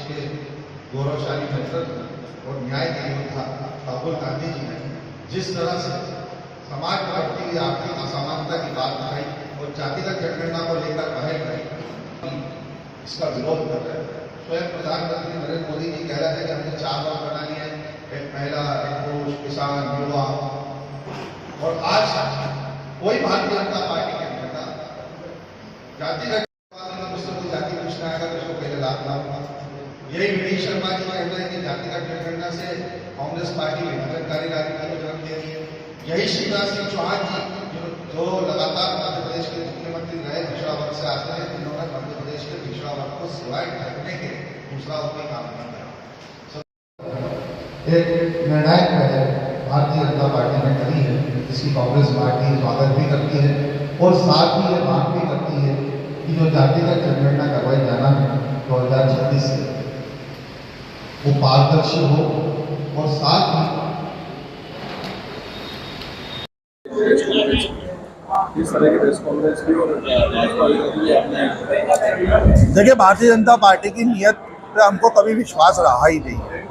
के गौरवशाली नेतृत्व और न्याय के योद्धा राहुल गांधी जी ने जिस तरह से समाज में बढ़ती हुई आर्थिक असमानता की बात उठाई और जातिगत जनगणना को लेकर पहल करी, इसका विरोध कर रहे हैं। स्वयं प्रधानमंत्री नरेंद्र मोदी जी कह रहे थे कि हमने 4 वर्ग बना लिए, एक महिला, एक पुरुष, किसान, युवा, और आज कोई भारतीय जनता पार्टी के नेता जातिगत जाति पूछना आएगा तो उसको पहले लाभ लाऊंगा। यही विनीत शर्मा जी कहते हैं कि जातिगत जनगणना से कांग्रेस पार्टी विभाजनकारी राजनीति को जन्म दे रही है। यही शिवराज सिंह चौहान जी जो लगातार मध्य प्रदेश के मुख्यमंत्री रहे, पिछड़ा वर्ग से आते हैं, जिन्होंने मध्य प्रदेश के पिछड़ा वर्ग को सिवाय ढकने के दूसरा कोई काम नहीं किया। एक निर्णायक पहल भारतीय जनता पार्टी ने करी है, जिसकी कांग्रेस पार्टी स्वागत भी करती है और साथ ही ये मांग भी करती है कि जो जातिगत जनगणना करवाई जाना है 2026 से वो पारदर्शी हो और साथ ही इस तरह की प्रेस कॉन्फ्रेंस की और देखिए, भारतीय जनता पार्टी की नीयत पे हमको कभी विश्वास रहा ही नहीं है।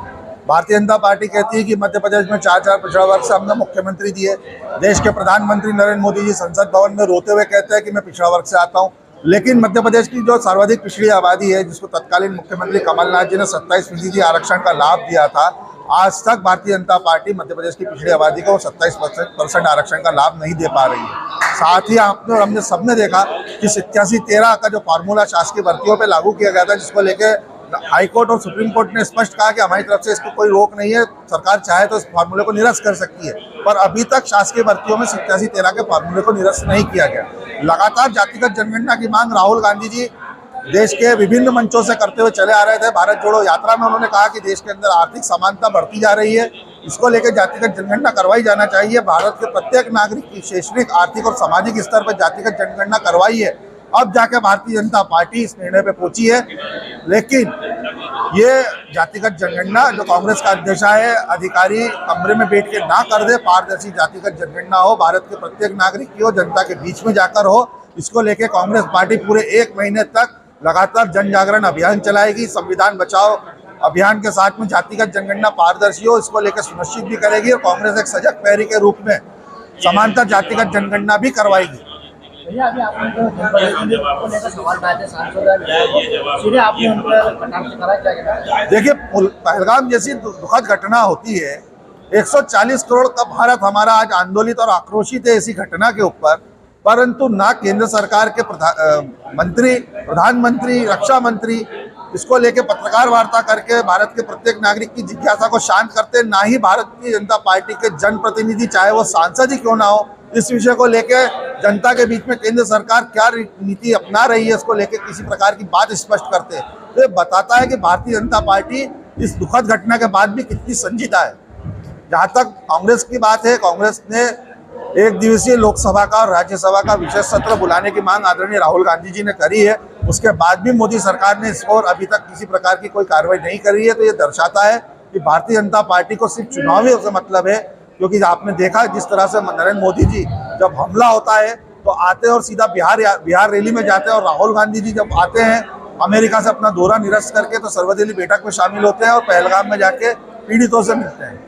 भारतीय जनता पार्टी कहती है कि मध्य प्रदेश में 4 पिछड़ा वर्ग से हमने मुख्यमंत्री दिए। देश के प्रधानमंत्री नरेंद्र मोदी जी संसद भवन में रोते हुए कहते हैं कि मैं पिछड़ा वर्ग से आता हूं, लेकिन मध्य प्रदेश की जो सर्वाधिक पिछड़ी आबादी है, जिसको तत्कालीन मुख्यमंत्री कमलनाथ जी ने 27% आरक्षण का लाभ दिया था, आज तक भारतीय जनता पार्टी मध्य प्रदेश की पिछड़ी आबादी को 27% आरक्षण का लाभ नहीं दे पा रही है। साथ ही आपने और हमने सबने देखा कि 87-13 का जो फार्मूला शासकीय भर्तियों पे लागू किया गया था, जिसको लेके हाईकोर्ट और सुप्रीम कोर्ट ने स्पष्ट कहा कि हमारी तरफ से इसको कोई रोक नहीं है, सरकार चाहे तो इस फार्मूले को निरस्त कर सकती है, पर अभी तक शासकीय भर्तियों में 87-13 के फार्मूले को निरस्त नहीं किया गया। लगातार जातिगत जनगणना की मांग राहुल गांधी जी देश के विभिन्न मंचों से करते हुए चले आ रहे थे। भारत जोड़ो यात्रा में उन्होंने कहा कि देश के अंदर आर्थिक समानता बढ़ती जा रही है, इसको लेकर जातिगत जनगणना करवाई जाना चाहिए। भारत के प्रत्येक नागरिक की शैक्षणिक, आर्थिक और सामाजिक स्तर पर जातिगत जनगणना करवाई है। अब जाके भारतीय जनता पार्टी इस निर्णय पे पहुंची है, लेकिन ये जातिगत जनगणना जो कांग्रेस का अध्यक्ष है अधिकारी कमरे में बैठ के ना कर दे, पारदर्शी जातिगत जनगणना हो, भारत के प्रत्येक नागरिक की हो, जनता के बीच में जाकर हो। इसको लेके कांग्रेस पार्टी पूरे 1 महीने तक लगातार जन जागरण अभियान चलाएगी। संविधान बचाओ अभियान के साथ में जातिगत जनगणना पारदर्शी हो, इसको लेकर सुनिश्चित भी करेगी और कांग्रेस एक सजग प्रहरी के रूप में समांतर जातिगत जनगणना भी करवाएगी। देखिए, पहलगाम जैसी दुखद घटना होती है, 140 करोड़ का भारत हमारा आज आंदोलित और आक्रोशित है ऐसी घटना के ऊपर, परंतु ना केंद्र सरकार के मंत्री, प्रधानमंत्री, रक्षा मंत्री इसको लेके पत्रकार वार्ता करके भारत के प्रत्येक नागरिक की जिज्ञासा को शांत करते, ना ही भारतीय जनता पार्टी के जनप्रतिनिधि, चाहे वो सांसद ही क्यों ना हो, इस विषय को लेके जनता के बीच में केंद्र सरकार क्या नीति अपना रही है इसको लेके किसी प्रकार की बात स्पष्ट करते हैं। तो ये बताता है कि भारतीय जनता पार्टी इस दुखद घटना के बाद भी कितनी संजीदा है। जहाँ तक कांग्रेस की बात है, कांग्रेस ने 1 दिवसीय लोकसभा का और राज्यसभा का विशेष सत्र बुलाने की मांग आदरणीय राहुल गांधी जी ने करी है। उसके बाद भी मोदी सरकार ने इस और अभी तक किसी प्रकार की कोई कार्रवाई नहीं करी है। तो ये दर्शाता है कि भारतीय जनता पार्टी को सिर्फ चुनावी से मतलब है, क्योंकि आपने देखा जिस तरह से नरेंद्र मोदी जी जब हमला होता है तो आते हैं और सीधा बिहार रैली में जाते हैं, और राहुल गांधी जी जब आते हैं अमेरिका से अपना दौरा निरस्त करके तो सर्वदलीय बैठक में शामिल होते हैं और पहलगाम में जाके पीड़ितों से मिलते हैं।